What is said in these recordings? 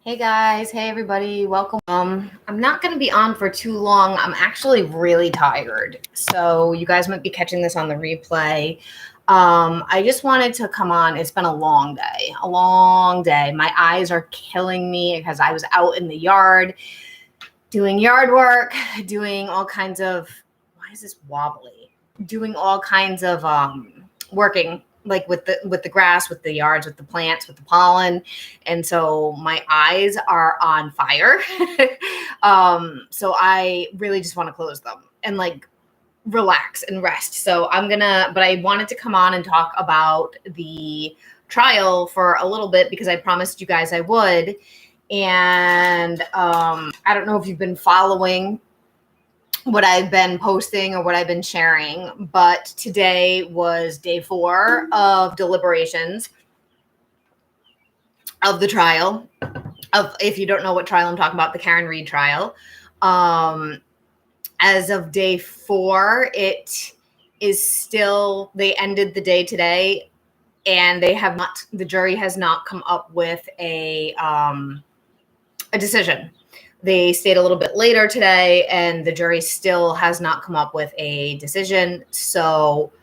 Hey guys, hey everybody, welcome. I'm not going to be on for too long. I'm actually really tired. So you guys might be catching this on the replay. I just wanted to come on. It's been a long day, a long day. My eyes are killing me because I was out in the yard doing yard work, doing all kinds of, why is this wobbly? Doing all kinds of working like with the grass, with the yards, with the plants, with the pollen. And so my eyes are on fire. So I really just want to close them and like relax and rest. So but I wanted to come on and talk about the trial for a little bit because I promised you guys I would. And I don't know if you've been following what I've been posting or what I've been sharing, but today was day 4 of deliberations of the trial. If you don't know what trial I'm talking about, the Karen Reed trial. As of day 4, it is still, they ended the day today, and the jury has not come up with a decision. They stayed a little bit later today, and the jury still has not come up with a decision. So,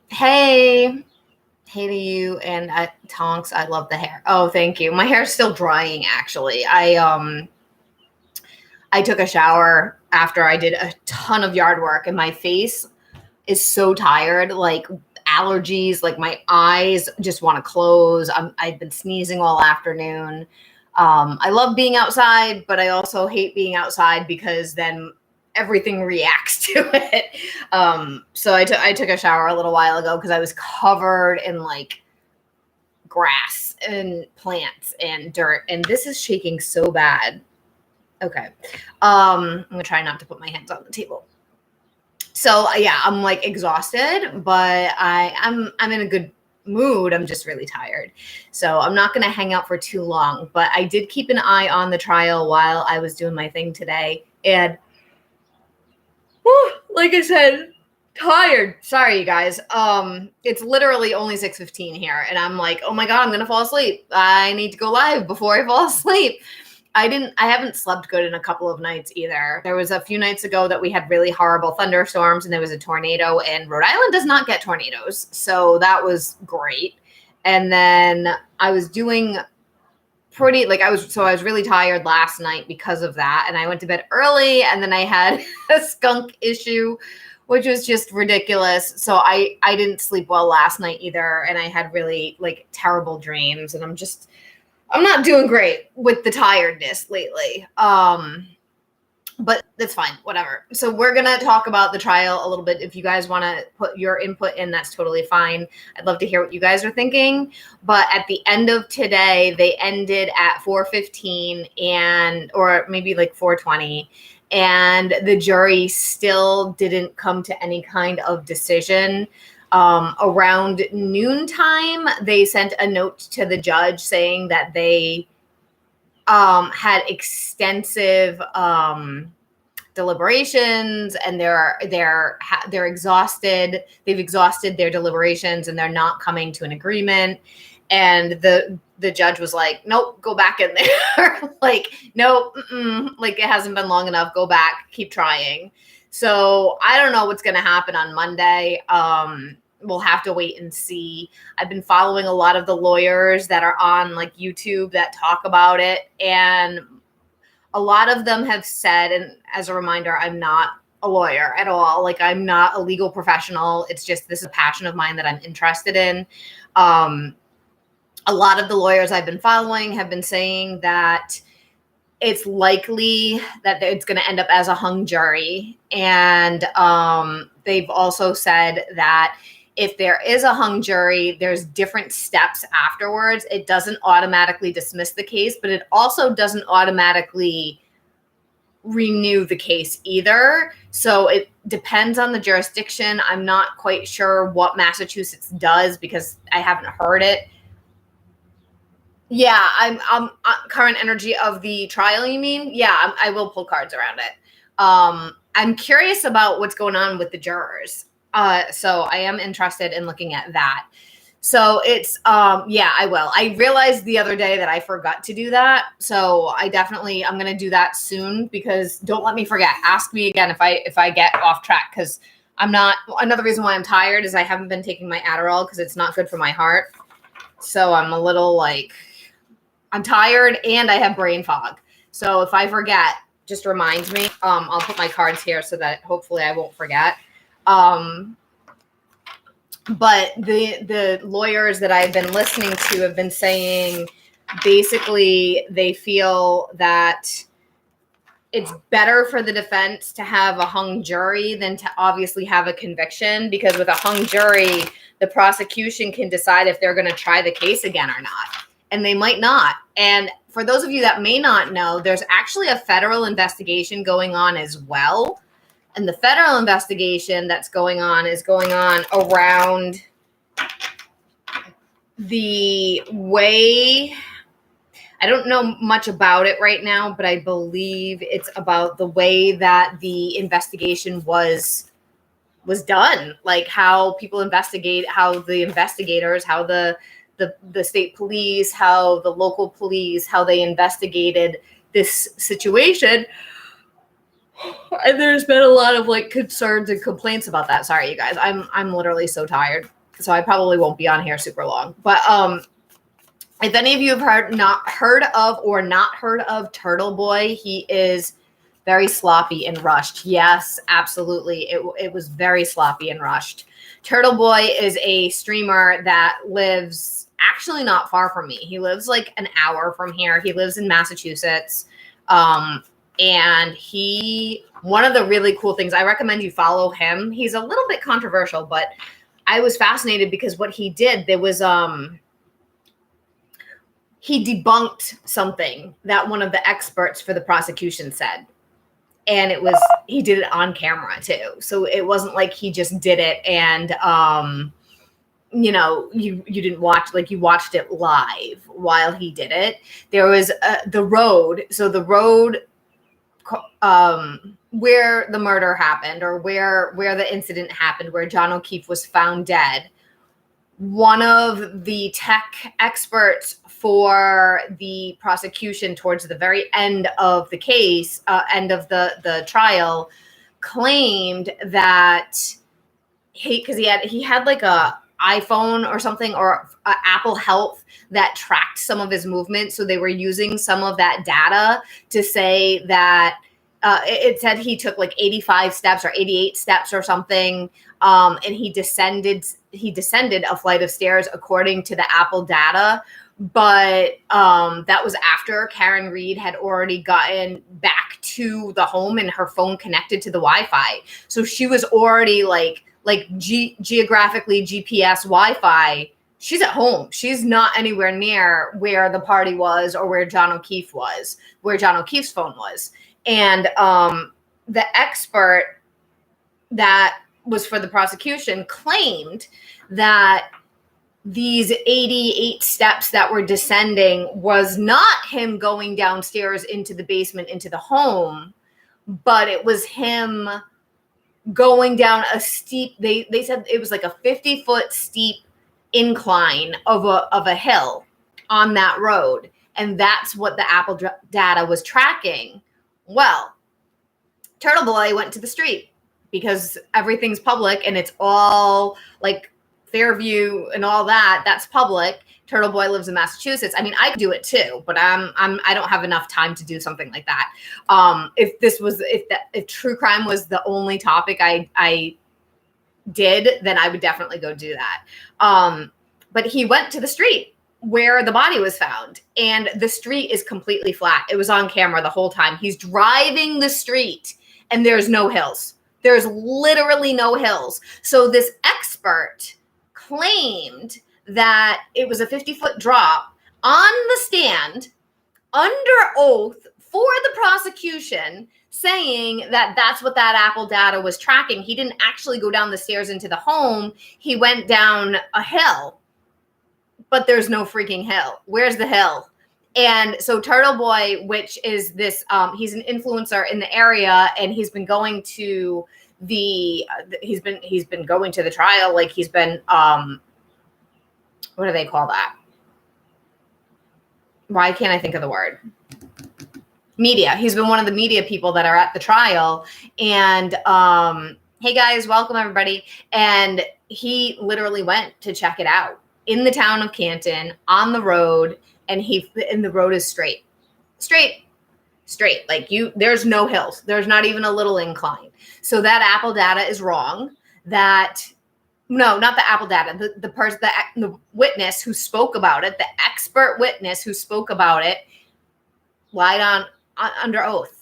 hey to you, and Tonks, I love the hair. Oh, thank you. My hair's still drying, actually. I took a shower after I did a ton of yard work, and my face is so tired, like allergies, like my eyes just want to close. I've been sneezing all afternoon. I love being outside, but I also hate being outside because then everything reacts to it. So I took a shower a little while ago because I was covered in like grass and plants and dirt, and this is shaking so bad. Okay. I'm gonna try not to put my hands on the table. So yeah, I'm like exhausted, but I'm in a good mood. I'm just really tired. So I'm not going to hang out for too long, but I did keep an eye on the trial while I was doing my thing today. And like I said, tired. Sorry, you guys. It's literally only 6:15 here, and I'm like, oh my God, I'm going to fall asleep. I need to go live before I fall asleep. I haven't slept good in a couple of nights either. There was a few nights ago that we had really horrible thunderstorms and there was a tornado, and Rhode Island does not get tornadoes. So that was great. And then I was doing I was really tired last night because of that. And I went to bed early, and then I had a skunk issue, which was just ridiculous. So I didn't sleep well last night either. And I had really like terrible dreams, and I'm not doing great with the tiredness lately. But that's fine, whatever. So we're going to talk about the trial a little bit. If you guys want to put your input in, that's totally fine. I'd love to hear what you guys are thinking. But at the end of today, they ended at 4:15 or maybe like 4:20. And the jury still didn't come to any kind of decision. Around noontime, they sent a note to the judge saying that they had extensive deliberations, and they're exhausted. They've exhausted their deliberations, and they're not coming to an agreement. And the judge was like, nope, go back in there. Like, nope, like it hasn't been long enough. Go back, keep trying. So I don't know what's going to happen on Monday. We'll have to wait and see. I've been following a lot of the lawyers that are on like YouTube that talk about it. And a lot of them have said, and as a reminder, I'm not a lawyer at all. Like I'm not a legal professional. It's just, this is a passion of mine that I'm interested in. A lot of the lawyers I've been following have been saying that it's likely that it's going to end up as a hung jury. And they've also said that if there is a hung jury, there's different steps afterwards. It doesn't automatically dismiss the case, but it also doesn't automatically renew the case either. So it depends on the jurisdiction. I'm not quite sure what Massachusetts does because I haven't heard it. Yeah, I'm current energy of the trial, you mean? Yeah, I will pull cards around it. I'm curious about what's going on with the jurors. So I am interested in looking at that. So it's, yeah, I will. I realized the other day that I forgot to do that. So I'm going to do that soon, because don't let me forget. Ask me again if I get off track, because another reason why I'm tired is I haven't been taking my Adderall, because it's not good for my heart. So I'm a little I'm tired and I have brain fog. So if I forget, just remind me. I'll put my cards here so that hopefully I won't forget. But the lawyers that I've been listening to have been saying basically they feel that it's better for the defense to have a hung jury than to obviously have a conviction, because with a hung jury, the prosecution can decide if they're going to try the case again or not. And they might not. And for those of you that may not know, there's actually a federal investigation going on as well. And the federal investigation that's going on is going on around the way, I don't know much about it right now, but I believe it's about the way that the investigation was done, like how people investigate, how the investigators, how the state police, how the local police, how they investigated this situation. And there's been a lot of concerns and complaints about that. Sorry, you guys. I'm literally so tired. So I probably won't be on here super long. But if any of you have not heard of Turtle Boy, he is very sloppy and rushed. Yes, absolutely. It was very sloppy and rushed. Turtle Boy is a streamer that lives actually not far from me. He lives like an hour from here. He lives in Massachusetts. And one of the really cool things, I recommend you follow him. He's a little bit controversial, but I was fascinated because what he did, there was, he debunked something that one of the experts for the prosecution said. And he did it on camera too. So it wasn't like he just did it and, you didn't watch, you watched it live while he did it. There was the road. So the road, where the murder happened, or where the incident happened, where John O'Keefe was found dead, one of the tech experts for the prosecution towards the very end of the case, end of the trial, claimed that he had like a iPhone or something, or Apple Health that tracked some of his movements. So they were using some of that data to say that it said he took like 85 steps or 88 steps or something. And he descended a flight of stairs according to the Apple data. But that was after Karen Reed had already gotten back to the home and her phone connected to the Wi-Fi. So she was already geographically GPS Wi-Fi. She's at home. She's not anywhere near where the party was or where John O'Keefe was, where John O'Keefe's phone was. And the expert that was for the prosecution claimed that these 88 steps that were descending was not him going downstairs into the basement, into the home, but it was him going down a steep, they said it was like a 50-foot steep incline of a hill on that road. And that's what the Apple data was tracking. Well, Turtle Boy went to the street because everything's public and it's all like Fairview and all that's public. Turtle Boy lives in Massachusetts. I mean, I could do it too, but I don't have enough time to do something like that. If true crime was the only topic I did, then I would definitely go do that. But he went to the street where the body was found, and the street is completely flat. It was on camera the whole time. He's driving the street and there's no hills. There's literally no hills. So this expert claimed that it was a 50-foot drop on the stand under oath for the prosecution, saying that that's what that Apple data was tracking. He didn't actually go down the stairs into the home. He went down a hill, but there's no freaking hill. Where's the hill? And so Turtle Boy, which is this, he's an influencer in the area, and he's been going to he's been going to the trial. Like he's been what do they call that? Why can't I think of the word? Media. He's been one of the media people that are at the trial. And hey guys, welcome everybody. And he literally went to check it out in the town of Canton on the road, and the road is straight. Like there's no hills. There's not even a little incline. So that Apple data is wrong. No, not the Apple data. The witness who spoke about it, the expert witness who spoke about it, lied under oath.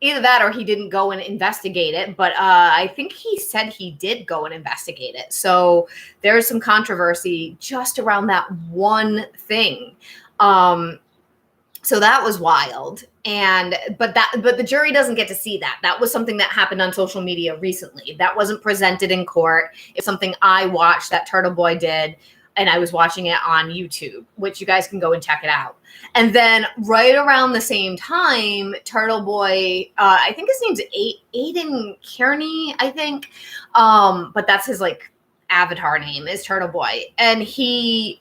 Either that or he didn't go and investigate it. But I think he said he did go and investigate it. So there's some controversy just around that one thing. So that was wild. But the jury doesn't get to see that. That was something that happened on social media recently. That wasn't presented in court. It's something I watched that Turtle Boy did, and I was watching it on YouTube, which you guys can go and check it out. And then right around the same time, Turtle Boy, I think his name's Aiden Kearney, I think. But that's his like avatar name is Turtle Boy. And him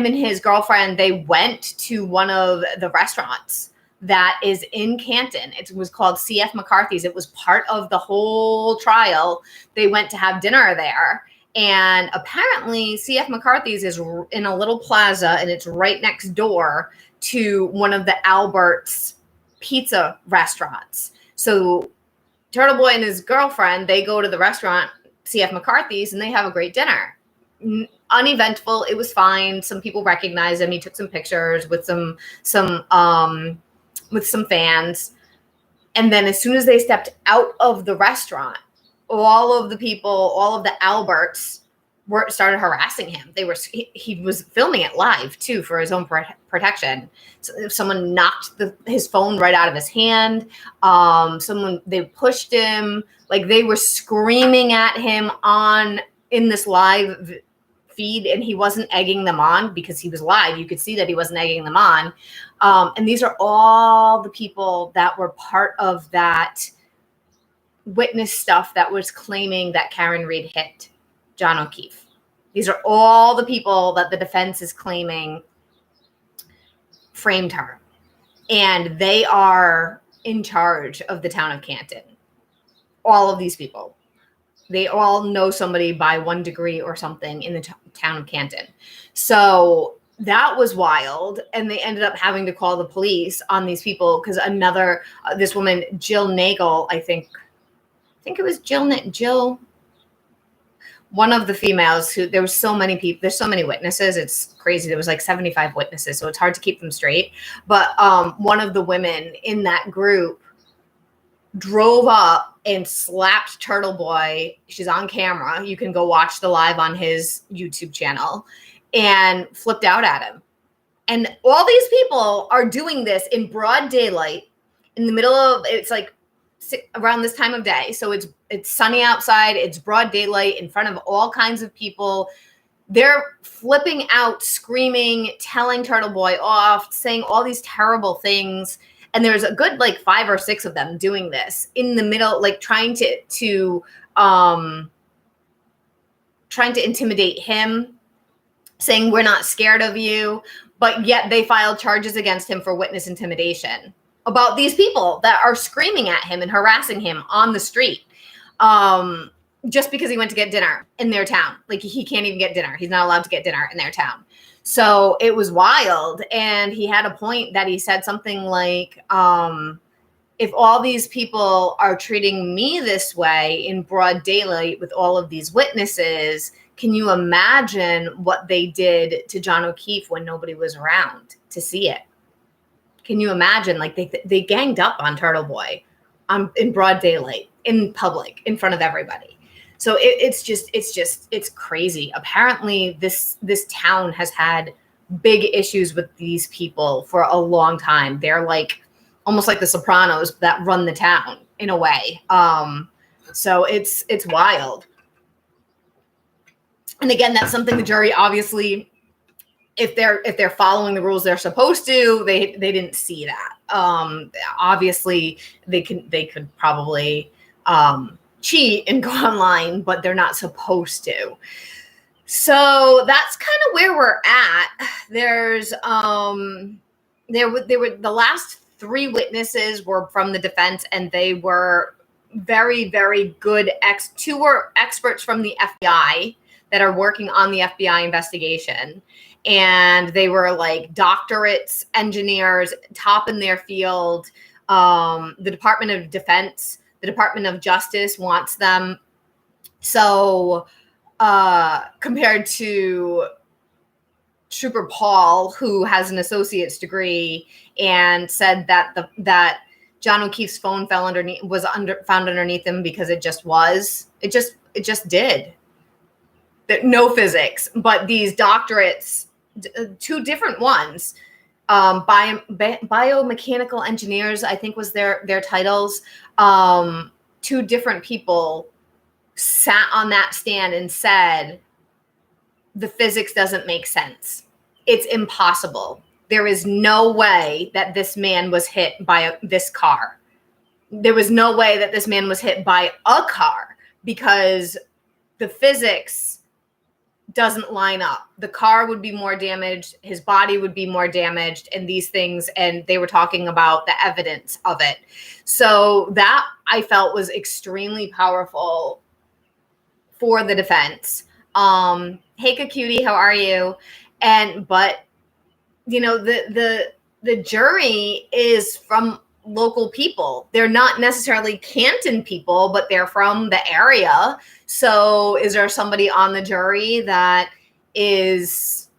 and his girlfriend, they went to one of the restaurants that is in Canton. It was called CF McCarthy's. It was part of the whole trial. They went to have dinner there. And apparently CF McCarthy's is in a little plaza, and it's right next door to one of the Albert's pizza restaurants. So Turtle Boy and his girlfriend, they go to the restaurant, CF McCarthy's, and they have a great dinner. Uneventful. It was fine. Some people recognized him. He took some pictures with some fans. And then as soon as they stepped out of the restaurant, all of the Alberts started harassing him. He was filming it live too for his own protection. So someone knocked his phone right out of his hand. They pushed him, like they were screaming at him in this live feed, and he wasn't egging them on because he was live. You could see that he wasn't egging them on. And these are all the people that were part of that witness stuff that was claiming that Karen Read hit John O'Keefe. These are all the people that the defense is claiming framed her. And they are in charge of the town of Canton. All of these people. They all know somebody by 1 degree or something in the town of Canton. So that was wild. And they ended up having to call the police on these people because this woman, Jill Nagel, I think it was Jill, one of the females who, there was so many people, there's so many witnesses. It's crazy. There was like 75 witnesses. So it's hard to keep them straight. But one of the women in that group drove up and slapped Turtle Boy. She's on camera. You can go watch the live on his YouTube channel, and flipped out at him. And all these people are doing this in broad daylight in the middle of, it's like around this time of day. So it's sunny outside. It's broad daylight in front of all kinds of people. They're flipping out, screaming, telling Turtle Boy off, saying all these terrible things. And there's a good like 5 or 6 of them doing this in the middle, like trying to intimidate him, saying we're not scared of you. But yet they filed charges against him for witness intimidation about these people that are screaming at him and harassing him on the street. Just because he went to get dinner in their town. Like he can't even get dinner. He's not allowed to get dinner in their town. So it was wild. And he had a point that he said something like, if all these people are treating me this way in broad daylight with all of these witnesses, can you imagine what they did to John O'Keefe when nobody was around to see it? Can you imagine? Like they ganged up on Turtle Boy in broad daylight, in public, in front of everybody. So it's crazy. Apparently this town has had big issues with these people for a long time. They're like almost like the Sopranos that run the town in a way. So it's wild. And again, that's something the jury obviously, if they're following the rules they're supposed to, they didn't see that. Obviously they could probably cheat and go online, but they're not supposed to. So that's kind of where we're at. There's there were the last 3 witnesses were from the defense, and they were very, very good. 2 were experts from the FBI that are working on the FBI investigation, and they were like doctorates, engineers, top in their field. The Department of Defense, the Department of Justice wants them. So compared to Trooper Paul, who has an associate's degree, and said that that John O'Keefe's phone found underneath him because it just did. No physics, but these doctorates, 2 different ones, biomechanical engineers, I think was their titles. 2 different people sat on that stand and said, the physics doesn't make sense. It's impossible. There is no way that this man was hit by this car. There was no way that this man was hit by a car because the physics doesn't line up. The car would be more damaged. His body would be more damaged, and these things, and they were talking about the evidence of it. So that I felt was extremely powerful for the defense. Hey, Cutie, how are you? But you know, the jury is from local people. They're not necessarily Canton people, but they're from the area. So is there somebody on the jury that is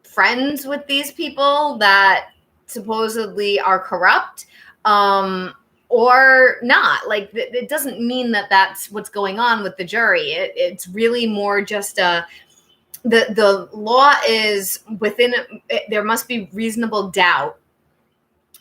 friends with these people that supposedly are corrupt? Or not? Like, it doesn't mean that that's what's going on with the jury. It's really more just the law is within it, there must be reasonable doubt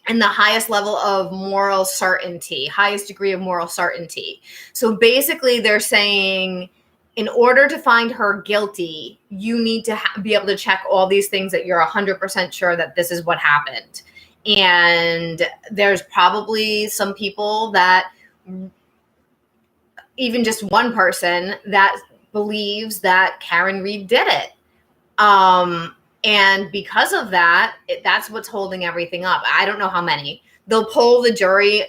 and the highest level of moral certainty, highest degree of moral certainty. So basically they're saying, in order to find her guilty, you need to be able to check all these things that you're 100% sure that this is what happened. And there's probably some people that, even just one person, that believes that Karen Read did it. And because of that, that's what's holding everything up. I don't know how many. They'll poll the jury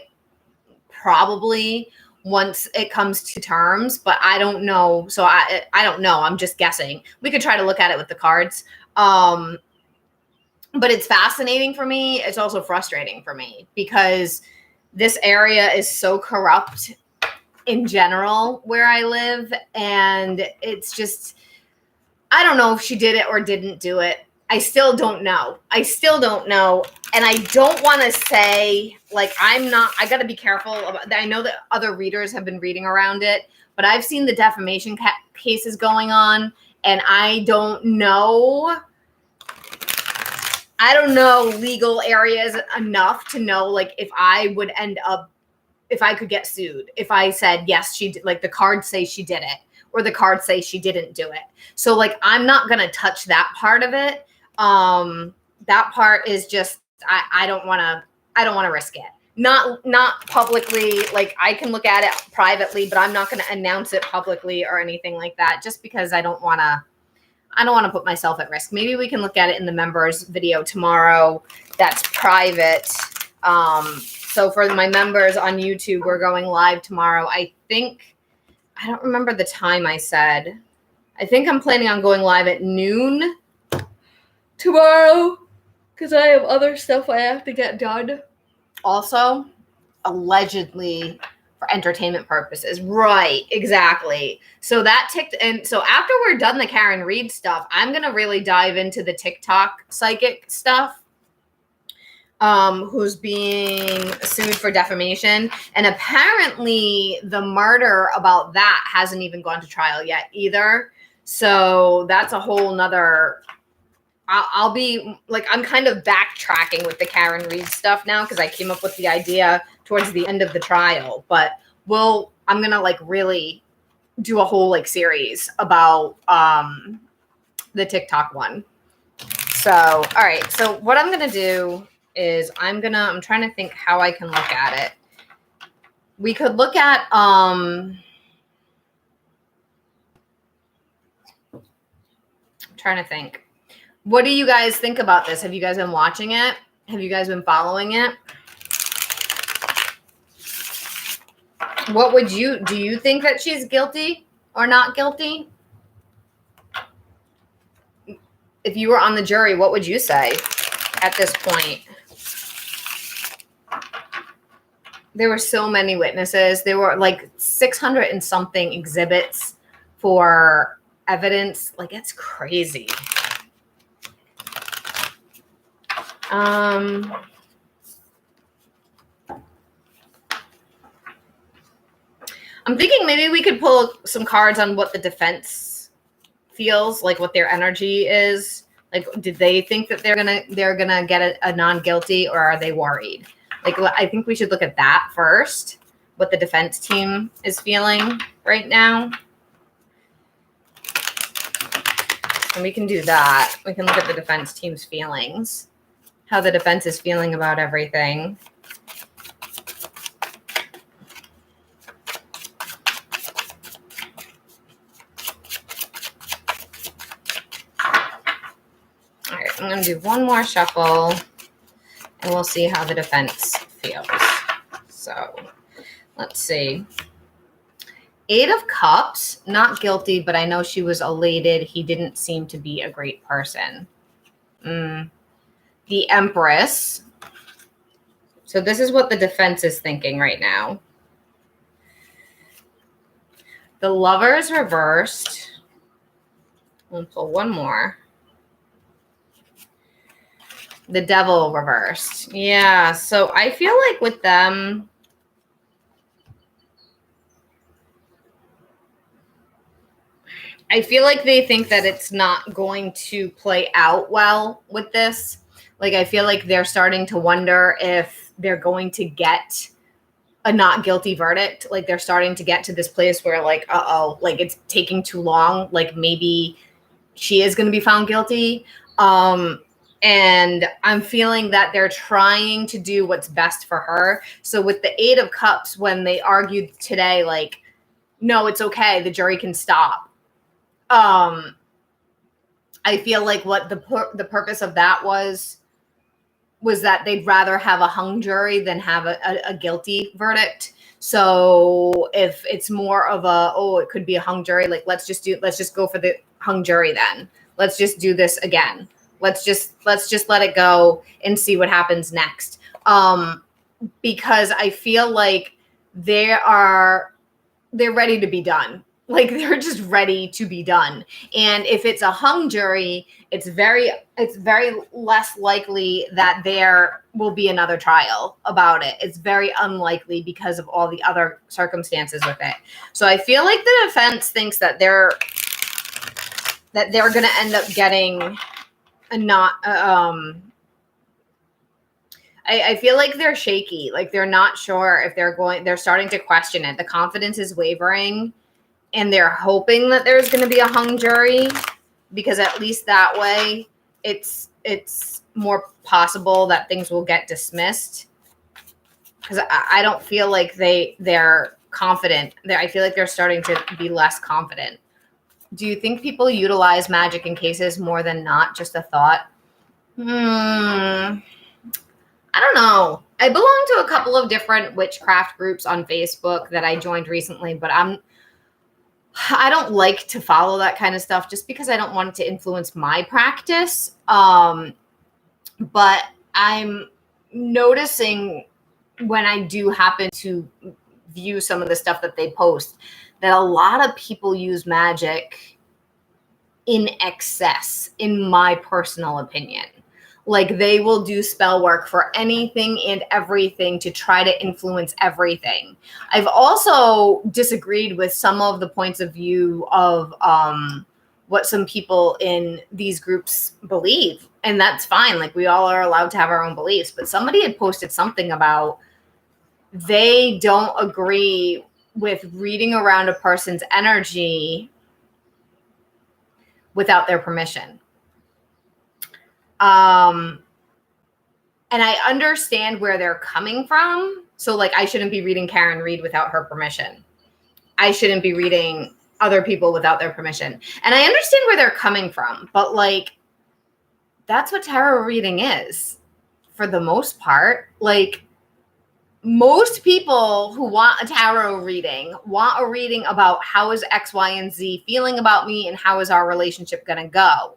probably once it comes to terms, but I don't know. So I don't know. I'm just guessing. We could try to look at it with the cards. But it's fascinating for me. It's also frustrating for me because this area is so corrupt in general where I live. And it's just, I don't know if she did it or didn't do it. I still don't know. And I don't want to say, like, I got to be careful about that. I know that other readers have been reading around it, but I've seen the defamation cases going on, and I don't know legal areas enough to know, like, if I could get sued if I said, yes, she did, like the cards say she did it, or the cards say she didn't do it. So, like, I'm not going to touch that part of it. That part is just, I don't want to risk it. Not publicly. Like, I can look at it privately, but I'm not going to announce it publicly or anything like that, just because I don't want to put myself at risk. Maybe we can look at it in the members video tomorrow. That's private. So for my members on YouTube, we're going live tomorrow. I don't remember the time I said. I think I'm planning on going live at noon tomorrow because I have other stuff I have to get done. Also, allegedly for entertainment purposes. Right, exactly. So that ticked. And so after we're done the Karen Read stuff, I'm going to really dive into the TikTok psychic stuff. Who's being sued for defamation. And apparently the murder about that hasn't even gone to trial yet either. So that's a whole nother, I'll be like, I'm kind of backtracking with the Karen Read stuff now because I came up with the idea towards the end of the trial. But I'm going to like really do a whole like series about the TikTok one. So, all right. So what I'm going to do is I'm trying to think how I can look at it. We could look at, trying to think. What do you guys think about this? Have you guys been watching it? Have you guys been following it? Do you think that she's guilty or not guilty? If you were on the jury, what would you say at this point? There were so many witnesses. There were like 600 and something exhibits for evidence. Like, it's crazy. I'm thinking maybe we could pull some cards on what the defense feels like, what their energy is. Like, did they think that they're gonna get a non-guilty, or are they worried? Like, I think we should look at that first, what the defense team is feeling right now. And we can do that. We can look at the defense team's feelings, how the defense is feeling about everything. All right, I'm going to do one more shuffle, and we'll see how the defense feels. So let's see. 8 of Cups, not guilty, but I know she was elated. He didn't seem to be a great person. The Empress. So this is what the defense is thinking right now. The Lovers reversed. We'll pull one more. The Devil reversed. Yeah, so I feel like with them, I feel like they think that it's not going to play out well with this. Like, I feel like they're starting to wonder if they're going to get a not guilty verdict. Like, they're starting to get to this place where, like, uh-oh, like, it's taking too long. Like, maybe she is going to be found guilty. And I'm feeling that they're trying to do what's best for her. So with the 8 of Cups, when they argued today, like, no, it's okay, the jury can stop. I feel like what the purpose of that was that they'd rather have a hung jury than have a guilty verdict. So if it's more of it could be a hung jury, like, let's just go for the hung jury then. Let's just do this again. Let's just let it go and see what happens next. Because I feel like they're ready to be done. Like, they're just ready to be done. And if it's a hung jury, it's very less likely that there will be another trial about it. It's very unlikely because of all the other circumstances with it. So I feel like the defense thinks that they're going to end up getting a not. I feel like they're shaky. Like, they're not sure if they're starting to question it. The confidence is wavering. And they're hoping that there's going to be a hung jury, because at least that way it's more possible that things will get dismissed. Because I don't feel like they're confident. I feel like they're starting to be less confident. Do you think people utilize magic in cases more than not? Just a thought. I don't know. I belong to a couple of different witchcraft groups on Facebook that I joined recently, but I don't like to follow that kind of stuff just because I don't want it to influence my practice. But I'm noticing when I do happen to view some of the stuff that they post, that a lot of people use magic in excess, in my personal opinion. Like, they will do spell work for anything and everything to try to influence everything. I've also disagreed with some of the points of view of what some people in these groups believe. And that's fine. Like, we all are allowed to have our own beliefs. But somebody had posted something about they don't agree with reading around a person's energy without their permission. And I understand where they're coming from. So, like, I shouldn't be reading Karen Reed without her permission. I shouldn't be reading other people without their permission. And I understand where they're coming from, but like, that's what tarot reading is for the most part. Like, most people who want a tarot reading want a reading about how is X, Y, and Z feeling about me and how is our relationship going to go.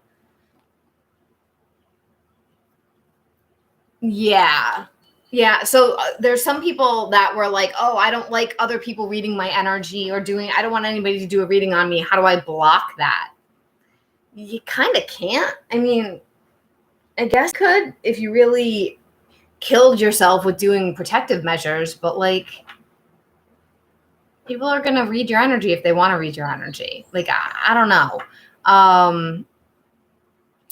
Yeah. Yeah. So there's some people that were like, oh, I don't like other people reading my energy or I don't want anybody to do a reading on me. How do I block that? You kind of can't. I mean, I guess you could if you really killed yourself with doing protective measures, but like, people are going to read your energy if they want to read your energy. Like, I don't know.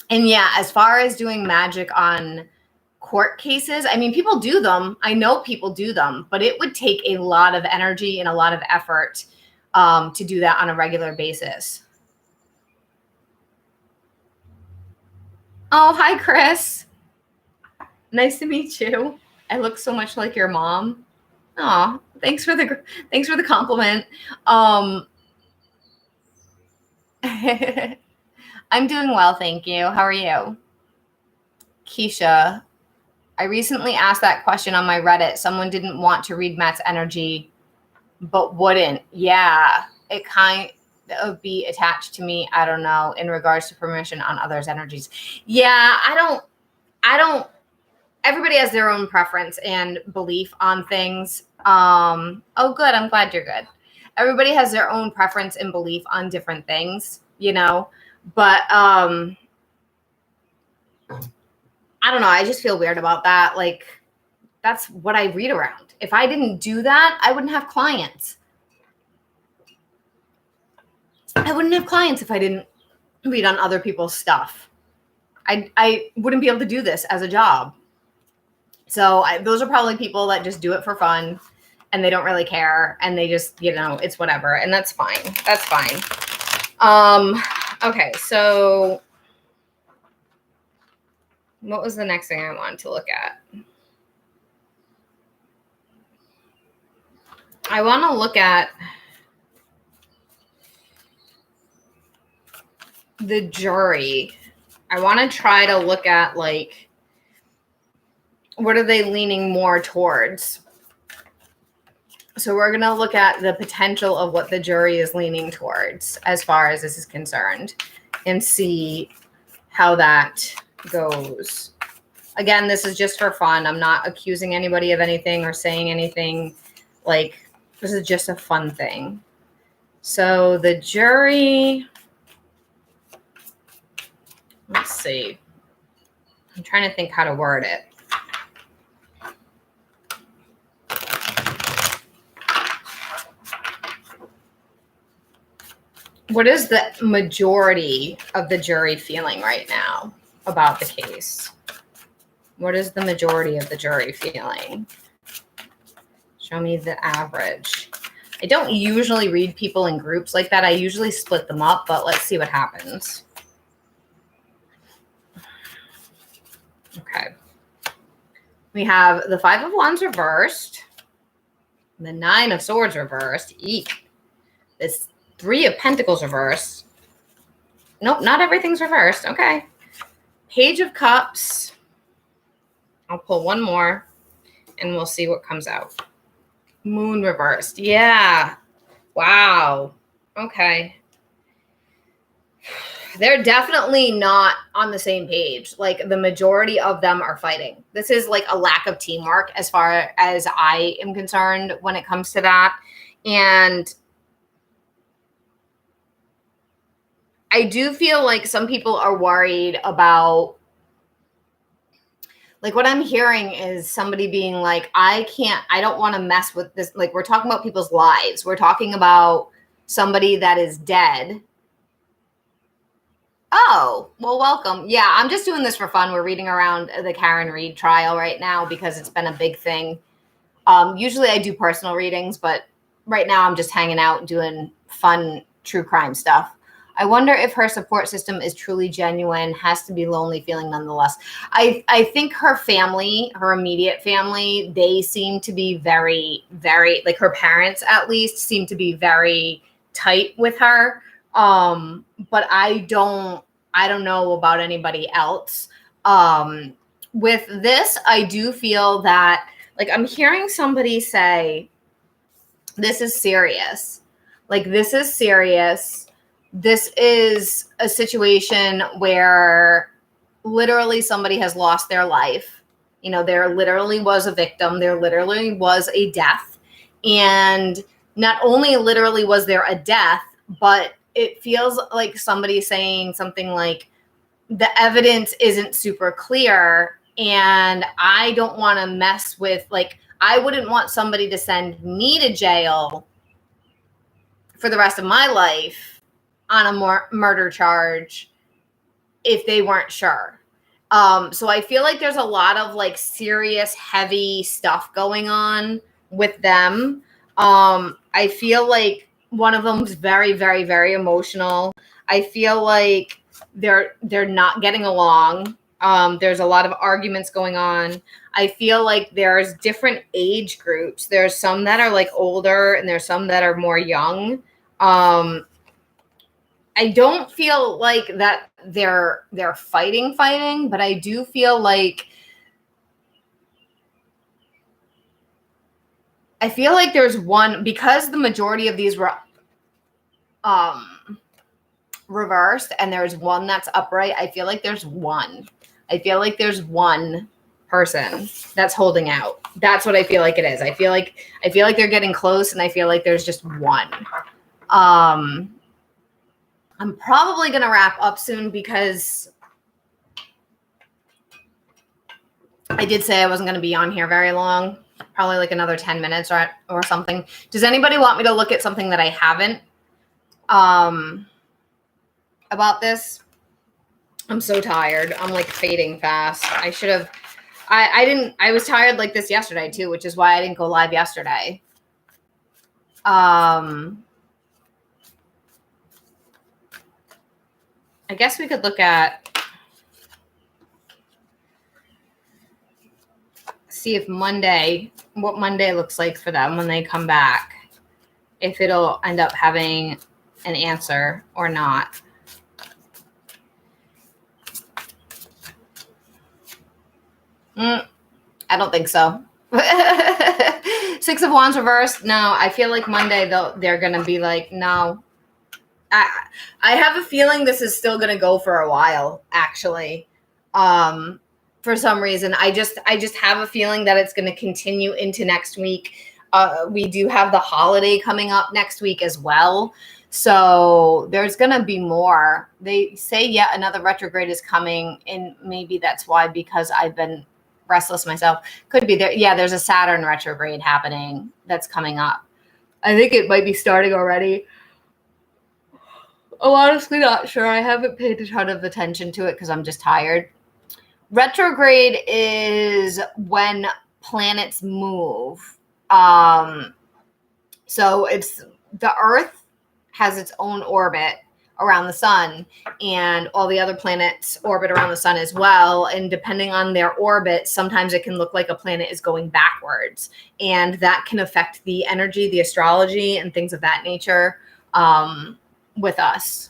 And yeah, as far as doing magic on court cases, I mean, people do them. I know people do them, but it would take a lot of energy and a lot of effort to do that on a regular basis. Oh, hi, Chris. Nice to meet you. I look so much like your mom. Oh, thanks for the compliment. I'm doing well, thank you. How are you? Keisha, I recently asked that question on my Reddit. Someone didn't want to read Matt's energy, but wouldn't. Yeah, it kind of be attached to me. I don't know, in regards to permission on others' energies. Yeah, I don't, everybody has their own preference and belief on things. Oh, good. I'm glad you're good. Everybody has their own preference and belief on different things, but, I don't know. I just feel weird about that. Like, that's what I read around. If I didn't do that, I wouldn't have clients. I wouldn't have clients if I didn't read on other people's stuff. I wouldn't be able to do this as a job. So those are probably people that just do it for fun and they don't really care. And they just, it's whatever. And that's fine. That's fine. Okay. So what was the next thing I wanted to look at? I want to look at the jury. I want to try to look at, like, what are they leaning more towards? So we're going to look at the potential of what the jury is leaning towards as far as this is concerned and see how that goes. Again, this is just for fun. I'm not accusing anybody of anything or saying anything. Like, this is just a fun thing. So the jury, let's see. I'm trying to think how to word it. What is the majority of the jury feeling right now about the case? What is the majority of the jury feeling? Show me the average. I don't usually read people in groups like that. I usually split them up, but let's see what happens. Okay. We have the 5 of Wands reversed, the 9 of Swords reversed, eek. This 3 of Pentacles reversed. Nope, not everything's reversed. Okay. Page of Cups. I'll pull one more and we'll see what comes out. Moon reversed. Yeah. Wow. Okay. They're definitely not on the same page. Like, the majority of them are fighting. This is like a lack of teamwork as far as I am concerned when it comes to that. And I do feel like some people are worried about, like, what I'm hearing is somebody being like, I don't want to mess with this. Like, we're talking about people's lives. We're talking about somebody that is dead. Oh, well, welcome. Yeah, I'm just doing this for fun. We're reading around the Karen Reed trial right now because it's been a big thing. Usually I do personal readings, but right now I'm just hanging out doing fun true crime stuff. I wonder if her support system is truly genuine, has to be lonely feeling nonetheless. I think her family, her immediate family, they seem to be very, very, like, her parents at least seem to be very tight with her. But I don't know about anybody else. With this, I do feel that, like, I'm hearing somebody say, this is serious. Like, this is serious. This is a situation where literally somebody has lost their life. You know, there literally was a victim. There literally was a death. And not only literally was there a death, but it feels like somebody saying something like, the evidence isn't super clear, and I don't want to mess with, like, I wouldn't want somebody to send me to jail for the rest of my life on a murder charge if they weren't sure. So I feel like there's a lot of, like, serious, heavy stuff going on with them. I feel like one of them's very, very, very emotional. I feel like they're not getting along. There's a lot of arguments going on. I feel like there's different age groups. There's some that are, like, older, and there's some that are more young. I don't feel like that they're fighting, but I do feel like there's one, because the majority of these were reversed and there's one that's upright. I feel like there's one person that's holding out. That's what I feel like it is. I feel like they're getting close, and I feel like there's just one. I'm probably going to wrap up soon because I did say I wasn't going to be on here very long, probably like another 10 minutes or something. Does anybody want me to look at something that I haven't about this? I'm so tired. I'm, like, fading fast. I should have, I was tired like this yesterday too, which is why I didn't go live yesterday. I guess we could look at, see if what Monday looks like for them when they come back, if it'll end up having an answer or not. I don't think so. Six of Wands reversed. No, I feel like Monday they're going to be like, no. I have a feeling this is still going to go for a while, actually. For some reason, I just have a feeling that it's going to continue into next week. We do have the holiday coming up next week as well. So there's going to be more. They say yet another retrograde is coming, and maybe that's why, because I've been restless myself. Could be there. Yeah, there's a Saturn retrograde happening that's coming up. I think it might be starting already. I'm honestly not sure. I haven't paid a ton of attention to it because I'm just tired. Retrograde is when planets move. So it's, the Earth has its own orbit around the sun, and all the other planets orbit around the sun as well. And depending on their orbit, sometimes it can look like a planet is going backwards, and that can affect the energy, the astrology, and things of that nature with us.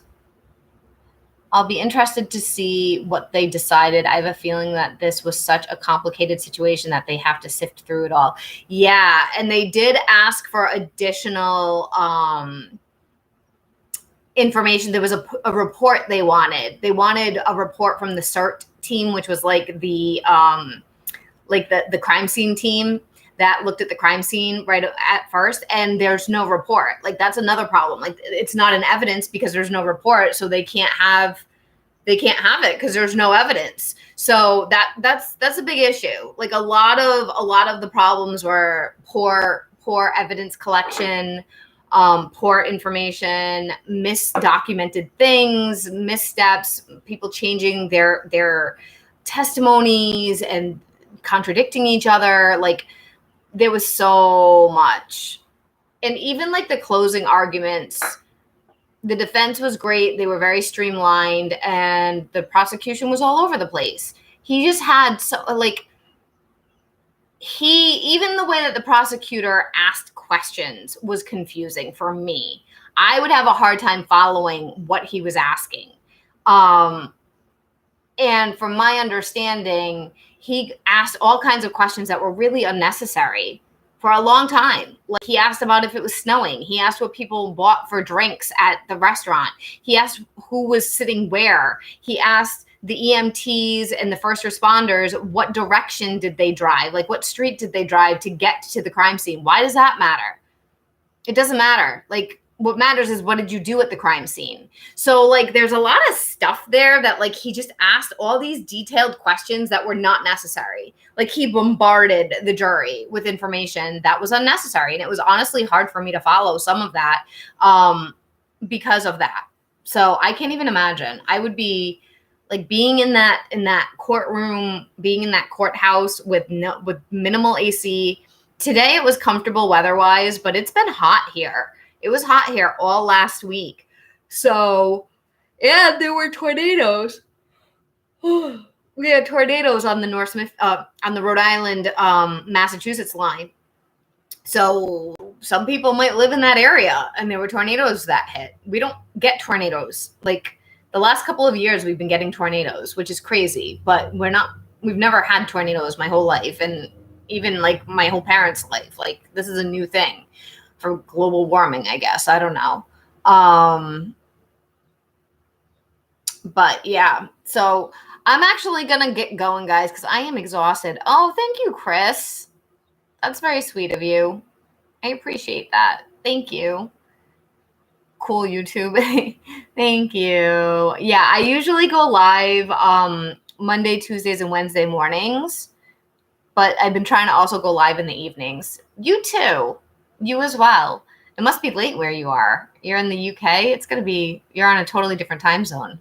I'll be interested to see what they decided. I have a feeling that this was such a complicated situation that they have to sift through it all. Yeah, and they did ask for additional information. There was a report they wanted. They wanted a report from the CERT team, which was like the crime scene team that looked at the crime scene right at first, and there's no report. Like, that's another problem. Like, it's not an evidence because there's no report, so they can't have it because there's no evidence. So that's a big issue. Like, a lot of the problems were poor evidence collection, poor information, misdocumented things, missteps, people changing their testimonies and contradicting each other. Like, there was so much. And even like the closing arguments, the defense was great. They were very streamlined, and the prosecution was all over the place. He just had even the way that the prosecutor asked questions was confusing for me. I would have a hard time following what he was asking. And from my understanding, he asked all kinds of questions that were really unnecessary for a long time. Like, he asked about if it was snowing. He asked what people bought for drinks at the restaurant. He asked who was sitting where. He asked the EMTs and the first responders, what direction did they drive? Like, what street did they drive to get to the crime scene? Why does that matter? It doesn't matter. Like, what matters is, what did you do at the crime scene? So, like, there's a lot of stuff there that, like, he just asked all these detailed questions that were not necessary. Like, he bombarded the jury with information that was unnecessary. And it was honestly hard for me to follow some of that because of that. So I can't even imagine. I would be like being in that courtroom, being in that courthouse with minimal AC. Today it was comfortable weather-wise, but it's been hot here. It was hot here all last week. So, and there were tornadoes. We had tornadoes on the on the Rhode Island, Massachusetts line. So some people might live in that area, and there were tornadoes that hit. We don't get tornadoes. Like, the last couple of years, we've been getting tornadoes, which is crazy. But we've never had tornadoes my whole life, and even like my whole parents' life. Like, this is a new thing for global warming, I guess. I don't know. But yeah, so I'm actually gonna get going, guys, because I am exhausted. Oh, thank you, Chris. That's very sweet of you. I appreciate that. Thank you. Cool, YouTube. Thank you. Yeah, I usually go live Monday, Tuesdays, and Wednesday mornings, but I've been trying to also go live in the evenings. You too. You as well. It must be late where you are. You're in the UK. You're on a totally different time zone.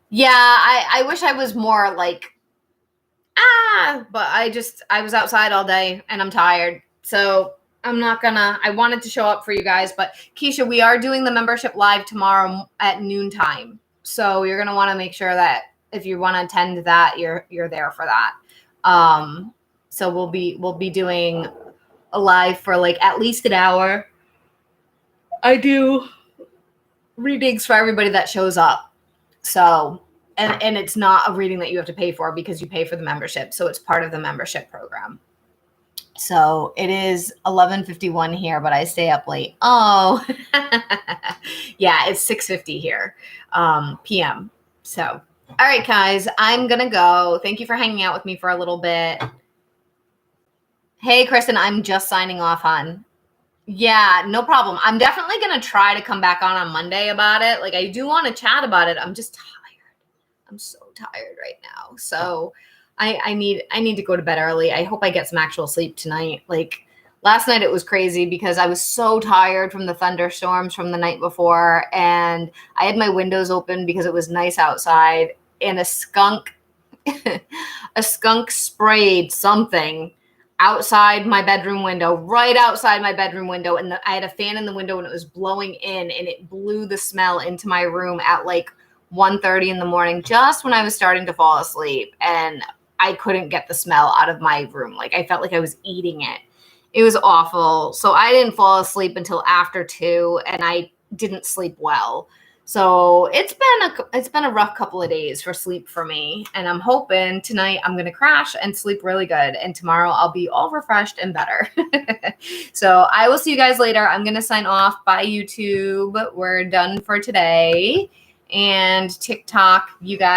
Yeah, I wish I was more like, but I was outside all day and I'm tired. So I wanted to show up for you guys, but Keisha, we are doing the membership live tomorrow at noontime. So you're going to want to make sure that if you want to attend that, you're there for that. So we'll be doing a live for like at least an hour. I do readings for everybody that shows up. So, and it's not a reading that you have to pay for because you pay for the membership. So it's part of the membership program. So it is 11:51 here, but I stay up late. Oh, yeah, it's 6:50 here, PM. So, all right, guys, I'm going to go. Thank you for hanging out with me for a little bit. Hey, Kristen, I'm just signing off, hon. Yeah, no problem. I'm definitely going to try to come back on Monday about it. Like, I do want to chat about it. I'm just tired. I'm so tired right now. So I need to go to bed early. I hope I get some actual sleep tonight. Like, last night it was crazy because I was so tired from the thunderstorms from the night before. And I had my windows open because it was nice outside, and a skunk sprayed something outside my bedroom window, right outside my bedroom window. And I had a fan in the window and it was blowing in, and it blew the smell into my room at like 1:30 in the morning, just when I was starting to fall asleep. And I couldn't get the smell out of my room. Like, I felt like I was eating it. It was awful. So I didn't fall asleep until after 2, and I didn't sleep well. So it's been a rough couple of days for sleep for me. And I'm hoping tonight I'm going to crash and sleep really good. And tomorrow I'll be all refreshed and better. So I will see you guys later. I'm going to sign off. Bye, YouTube. We're done for today. And TikTok, you guys.